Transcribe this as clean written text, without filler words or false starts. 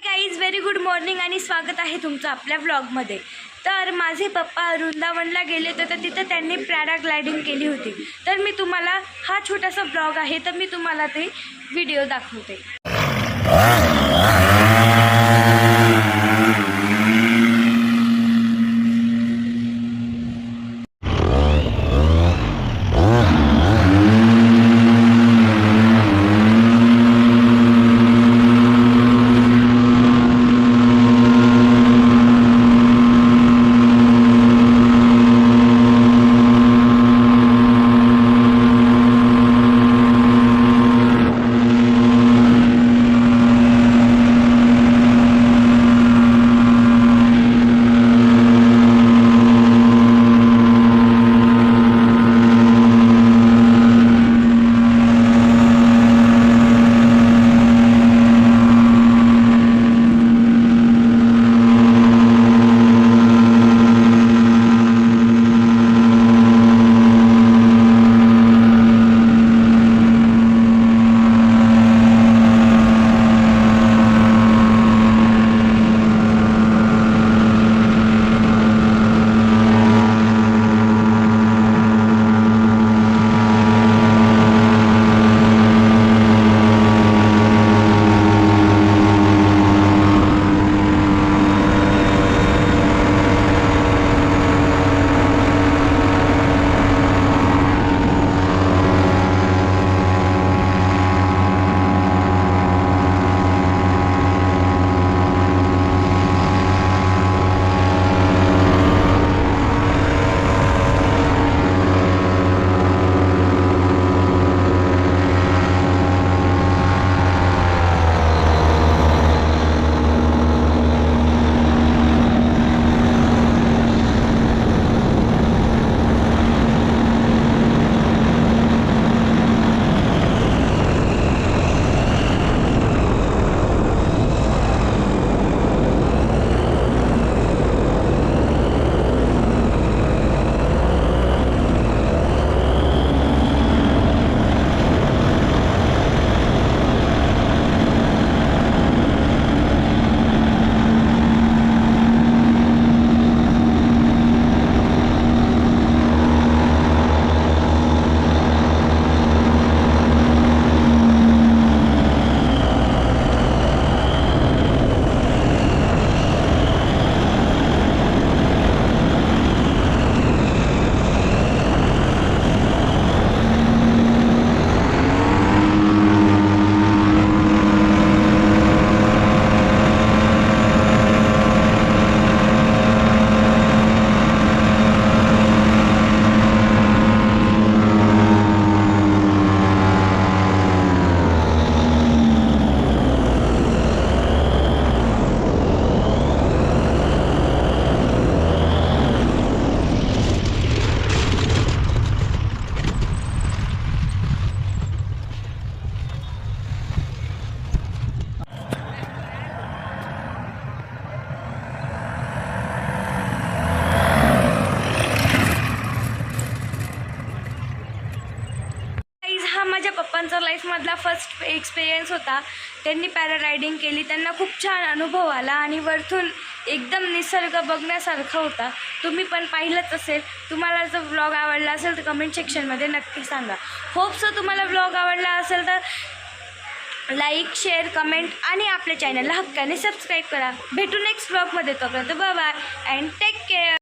Guys very good morning आणि स्वागत आहे तुमचं आपल्या व्लॉगमध्ये। तर माझे पप्पा वृंदावनला गेले होते तर तिथं त्यांनी पॅराग्लायडिंग केली होती। तर मी तुम्हाला हा छोटासा ब्लॉग आहे तर मी तुम्हाला ते व्हिडिओ दाखवते। माझ्या पप्पांचा लाईफमधला फर्स्ट एक्सपिरियन्स होता। त्यांनी पॅराग्लायडिंग केली, त्यांना खूप छान अनुभव आला आणि वरतून एकदम निसर्ग बघण्यासारखा होता। तुम्ही पण पाहिलंच असेल। तुम्हाला जर व्लॉग आवडला असेल तर कमेंट सेक्शनमध्ये नक्की सांगा। होप सो तुम्हाला व्लॉग आवडला असेल तर लाईक शेअर कमेंट आणि आपल्या चॅनलला हक्काने सबस्क्राईब करा। भेटू नेक्स्ट व्लॉगमध्ये। तोपर्यंत bye bye and take care.